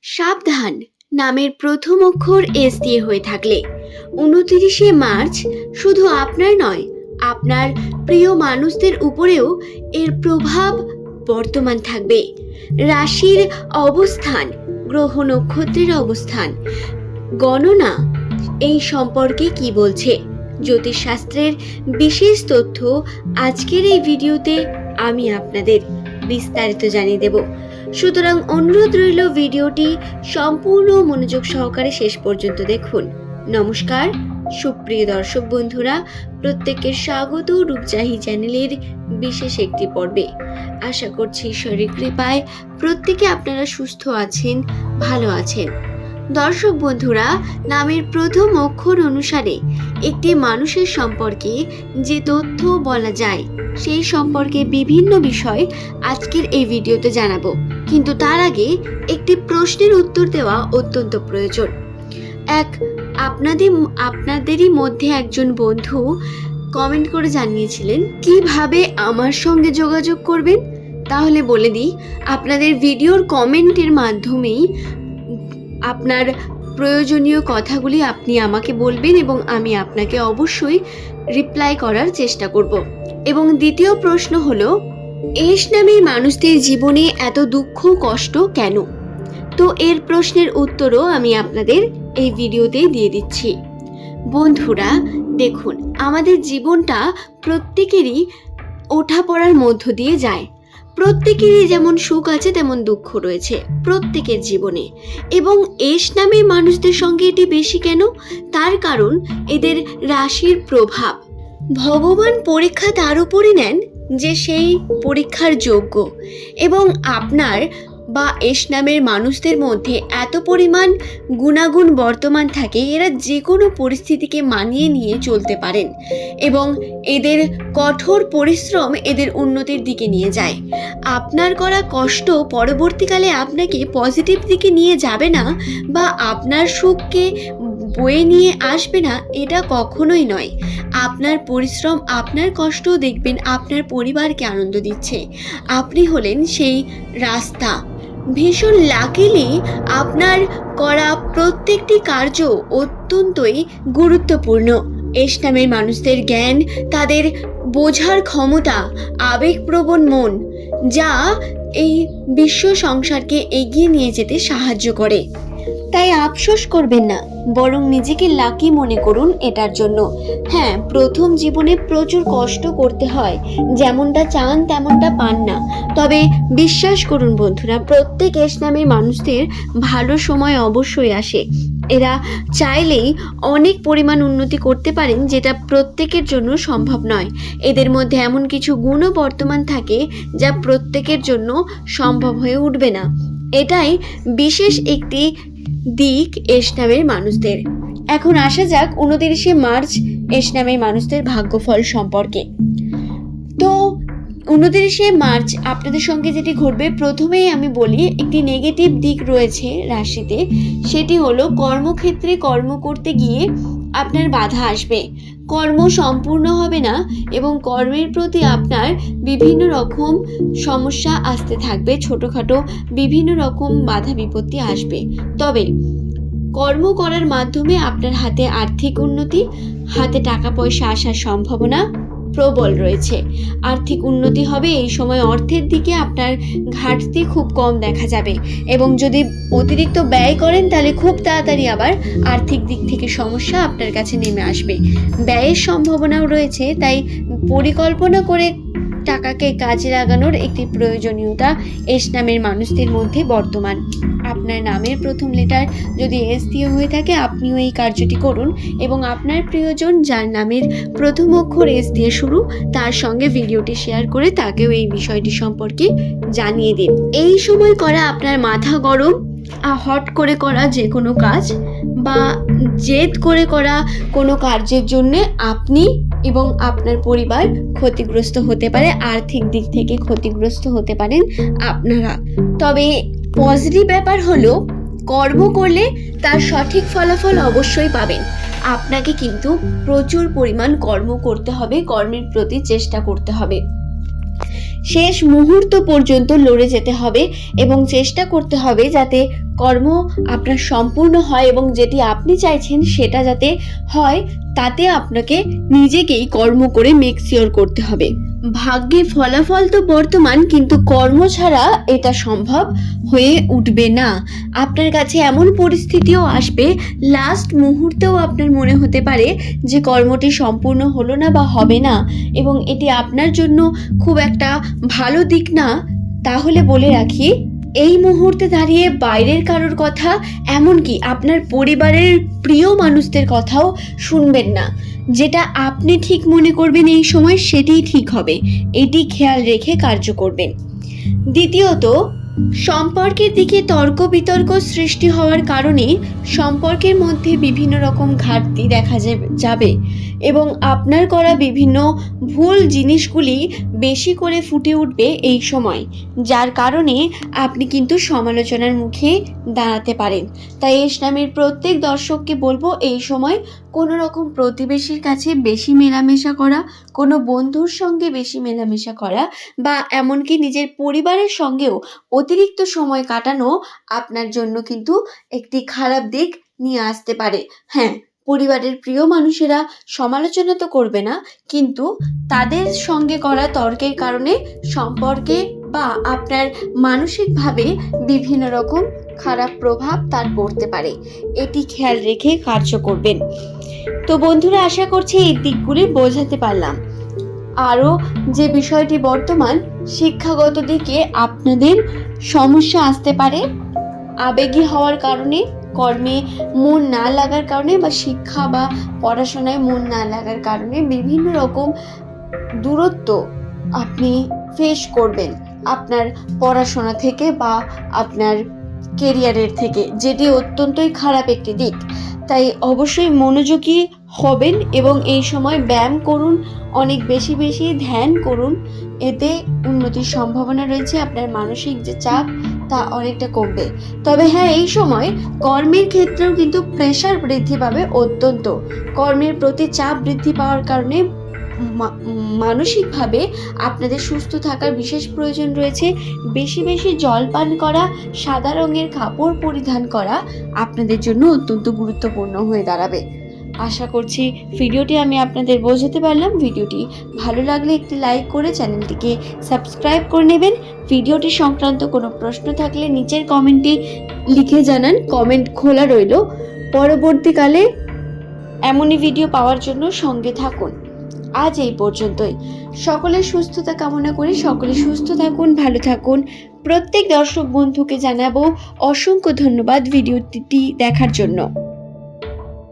সাবধান নামের প্রথম অক্ষর এস দিয়ে হয়ে থাকলে 29শে মার্চ শুধু আপনার নয়, আপনার প্রিয় মানুষদের উপরেও এর প্রভাব বর্তমান থাকবে। রাশির অবস্থান, গ্রহ নক্ষত্রের অবস্থান, গণনা এই সম্পর্কে কি বলছে, জ্যোতিষশাস্ত্রের বিশেষ তথ্য আজকের এই ভিডিওতে আমি আপনাদের বিস্তারিত জানিয়ে দেব। সুতরাং অনুরোধ রইল ভিডিওটি সম্পূর্ণ মনোযোগ সহকারে শেষ পর্যন্ত দেখুন। নমস্কার সুপ্রিয় দর্শক বন্ধুরা, প্রত্যেকের স্বাগত রূপজাহি চ্যানেলের বিশেষ একটি পর্বে। আশা করছি ঈশ্বরের কৃপায় প্রত্যেকে আপনারা সুস্থ আছেন, ভালো আছেন। দর্শক বন্ধুরা, নামের প্রথম অক্ষর অনুসারে একটি মানুষের সম্পর্কে যে তথ্য বলা যায় সেই সম্পর্কে বিভিন্ন বিষয় আজকের এই ভিডিওতে জানাবো, কিন্তু তার আগে একটি প্রশ্নের উত্তর দেওয়া অত্যন্ত প্রয়োজন। আপনাদেরই মধ্যে একজন বন্ধু কমেন্ট করে জানিয়েছিলেন কিভাবে আমার সঙ্গে যোগাযোগ করবেন। তাহলে বলে দিই, আপনাদের ভিডিওর কমেন্টের মাধ্যমেই আপনার প্রয়োজনীয় কথাগুলি আপনি আমাকে বলবেন এবং আমি আপনাকে অবশ্যই রিপ্লাই করার চেষ্টা করব। এবং দ্বিতীয় প্রশ্ন হলো, এস নামের মানুষদের জীবনে এত দুঃখ কষ্ট কেন? তো এর প্রশ্নের উত্তরও আমি আপনাদের এই ভিডিওতেই দিয়ে দিচ্ছি। বন্ধুরা দেখুন, আমাদের জীবনটা প্রত্যেকেরই ওঠাপড়ার মধ্য দিয়ে যায়। প্রত্যেকেরই যেমন সুখ আছে তেমন দুঃখ রয়েছে প্রত্যেকের জীবনে, এবং এস নামের মানুষদের সঙ্গে এটি বেশি কেন? তার কারণ এদের রাশির প্রভাব। ভগবান পরীক্ষা তার উপরই নেন যে সেই পরীক্ষার যোগ্য, এবং আপনার বা এস নামের মানুষদের মধ্যে এত পরিমাণ গুণাগুণ বর্তমান থাকে, এরা যে কোনো পরিস্থিতিকে মানিয়ে নিয়ে চলতে পারেন এবং এদের কঠোর পরিশ্রম এদের উন্নতির দিকে নিয়ে যায়। আপনার করা কষ্ট পরবর্তীকালে আপনাকে পজিটিভ দিকে নিয়ে যাবে না বা আপনার সুখকে বয়ে নিয়ে আসবে না, এটা কখনোই নয়। আপনার পরিশ্রম, আপনার কষ্ট দেখবেন আপনার পরিবারকে আনন্দ দিচ্ছে। আপনি হলেন সেই রাস্তা। ভীষণ লাকিলি আপনার করা প্রত্যেকটি কার্য অত্যন্তই গুরুত্বপূর্ণ। এস নামের মানুষদের জ্ঞান, তাদের বোঝার ক্ষমতা, আবেগপ্রবণ মন, যা এই বিশ্ব সংসারকে এগিয়ে নিয়ে যেতে সাহায্য করে। তাই আফসোস করবেন না, বরং নিজেকে লাকি মনে করুন এটার জন্য। হ্যাঁ, প্রথম জীবনে প্রচুর কষ্ট করতে হয়, যেমনটা চান তেমনটা পান না। তবে বিশ্বাস করুন বন্ধুরা, প্রত্যেক এস নামের মানুষদের ভালো সময় অবশ্যই আসে। এরা চাইলেই অনেক পরিমাণ উন্নতি করতে পারেন, যেটা প্রত্যেকের জন্য সম্ভব নয়। এদের মধ্যে এমন কিছু গুণও বর্তমান থাকে যা প্রত্যেকের জন্য সম্ভব হয়ে উঠবে না। এটাই বিশেষ একটি দিক এস নামের মানুষদের। এখন আসা যাক 29শে মার্চ এস নামের মানুষদের ভাগ্যফল সম্পর্কে। তো 29শে মার্চ আপনাদের সঙ্গে যেটি ঘটবে, প্রথমেই আমি বলি একটি নেগেটিভ দিক রয়েছে রাশিতে। সেটি হলো কর্মক্ষেত্রে কর্ম করতে গিয়ে আপনার বাধা আসবে, কর্ম সম্পূর্ণ হবে না এবং কর্মের প্রতি আপনার বিভিন্ন রকম সমস্যা আসতে থাকবে, ছোটোখাটো বিভিন্ন রকম বাধা বিপত্তি আসবে। তবে কর্ম করার মাধ্যমে আপনার হাতে আর্থিক উন্নতি, হাতে টাকা পয়সা আসার সম্ভাবনা প্রবল রয়েছে। আর্থিক উন্নতি হবে এই সময়, অর্থের দিকে আপনার ঘাটতি খুব কম দেখা যাবে এবং যদি অতিরিক্ত ব্যয় করেন তাহলে খুব তাড়াতাড়ি আবার আর্থিক দিক থেকে সমস্যা আপনার কাছে নেমে আসবে। ব্যয়ের সম্ভাবনাও রয়েছে, তাই পরিকল্পনা করে টাকাকে কাজে লাগানোর একটি প্রয়োজনীয়তা এস নামের মানুষদের মধ্যে বর্তমান। আপনার নামের প্রথম লেটার যদি এস দিয়ে হয়ে থাকে, আপনিও এই কার্যটি করুন এবং আপনার প্রিয়জন যার নামের প্রথম অক্ষর এস দিয়ে শুরু, তার সঙ্গে ভিডিওটি শেয়ার করে তাকেও এই বিষয়টি সম্পর্কে জানিয়ে দিন। এই সময় করা আপনার মাথা গরম, হট করে করা যে কোনো কাজ বা জেদ করে করা কোনো কার্যের জন্য আপনি এবং আপনার পরিবার ক্ষতিগ্রস্ত হতে পারে, আর্থিক দিক থেকে ক্ষতিগ্রস্ত হতে পারেন আপনারা। তবে পজিটিভ ব্যাপার হলো, কর্ম করলে তার সঠিক ফলাফল অবশ্যই পাবেন। আপনাকে কিন্তু প্রচুর পরিমাণ কর্ম করতে হবে, কর্মের প্রতি চেষ্টা করতে হবে। শেষ মুহূর্ত পর্যন্ত লড়ে যেতে হবে এবং চেষ্টা করতে হবে যাতে কর্ম আপনার সম্পূর্ণ হয় এবং যেটি আপনি চাইছেন সেটা যাতে হয়, তাতে আপনাকে নিজেকেই কর্ম করে মেক শিওর করতে হবে। ভাগ্যে ফলাফল তো বর্তমান, কিন্তু কর্ম ছাড়া এটা সম্ভব হয়ে উঠবে না। আপনার কাছে এমন পরিস্থিতিও আসবে, লাস্ট মুহূর্তেও আপনার মনে হতে পারে যে কর্মটি সম্পূর্ণ হলো না বা হবে না এবং এটি আপনার জন্য খুব একটা ভালো দিক না। তাহলে বলে রাখি, এই মুহূর্তে দাঁড়িয়ে বাইরের কারোর কথা, এমনকি আপনার পরিবারের প্রিয় মানুষদের কথাও শুনবেন না। যেটা আপনি ঠিক মনে করবেন এই সময় সেটিই ঠিক হবে, এটি খেয়াল রেখে কার্য করবেন। দ্বিতীয়ত, সম্পর্কের দিকে তর্ক বিতর্ক সৃষ্টি হওয়ার কারণে সম্পর্কের মধ্যে বিভিন্ন রকম ঘাটতি দেখা যাবে এবং আপনার করা বিভিন্ন ভুল জিনিসগুলি বেশি করে ফুটে উঠবে এই সময়, যার কারণে আপনি কিন্তু সমালোচনার মুখে দাঁড়াতে পারেন। তাই ইসলামের প্রত্যেক দর্শককে বলবো এই সময় কোনো রকম প্রতিবেশীর কাছে বেশি মেলামেশা করা, কোনো বন্ধুর সঙ্গে বেশি মেলামেশা করা বা এমনকি নিজের পরিবারের সঙ্গেও অতিরিক্ত সময় কাটানো আপনার জন্য কিন্তু একটি খারাপ দিক নিয়ে আসতে পারে। হ্যাঁ, পরিবারের প্রিয় মানুষেরা সমালোচনা তো করবে না, কিন্তু তাদের সঙ্গে করা তর্কের কারণে সম্পর্কে বা আপনার মানসিকভাবে বিভিন্ন রকম খারাপ প্রভাব তার পড়তে পারে। এটি খেয়াল রেখে কার্য করবেন। তো বন্ধুরা, আশা করছি এই দিকগুলি বোঝাতে পারলাম। আরও যে বিষয়টি বর্তমান শিক্ষাগত দিকে আপনাদের সমস্যা আসতে পারে, আবেগী হওয়ার কারণে, কর্মে মন না লাগার কারণে বা শিক্ষা বা পড়াশোনায় মন না লাগার কারণে বিভিন্ন রকম দূরত্ব আপনি ফেস করবেন আপনার পড়াশোনা থেকে বা আপনার কেরিয়ারের থেকে, যেটি অত্যন্তই খারাপ একটি দিক। তাই অবশ্যই মনোযোগী হবেন এবং এই সময় ব্যায়াম করুন, অনেক বেশি বেশি ধ্যান করুন, এতে উন্নতির সম্ভাবনা রয়েছে। আপনার মানসিক যে চাপ তা অনেকটা কমবে। তবে হ্যাঁ, এই সময় কর্মের ক্ষেত্রেও কিন্তু প্রেশার বৃদ্ধি পাবে, অত্যন্ত কর্মের প্রতি চাপ বৃদ্ধি পাওয়ার কারণে মানসিকভাবে আপনাদের সুস্থ থাকার বিশেষ প্রয়োজন রয়েছে। বেশি বেশি জল পান করা, সাদা রঙের কাপড় পরিধান করা আপনাদের জন্য অত্যন্ত গুরুত্বপূর্ণ হয়ে দাঁড়াবে। আশা করছি ভিডিওটি আমি আপনাদের বোঝাতে পারলাম। ভিডিওটি ভালো লাগলে একটি লাইক করে চ্যানেলটিকে সাবস্ক্রাইব করে নেবেন। ভিডিওটি সংক্রান্ত কোনো প্রশ্ন থাকলে নিচের কমেন্টে লিখে জানান, কমেন্ট খোলা রইল। পরবর্তীকালে এমনই ভিডিও পাওয়ার জন্য সঙ্গে থাকুন। আজ এই পর্যন্তই। সকলের সুস্থতা কামনা করি। সকলে সুস্থ থাকুন, ভালো থাকুন। প্রত্যেক দর্শক বন্ধুকে জানাবো অসংখ্য ধন্যবাদ ভিডিওটি দেখার জন্য।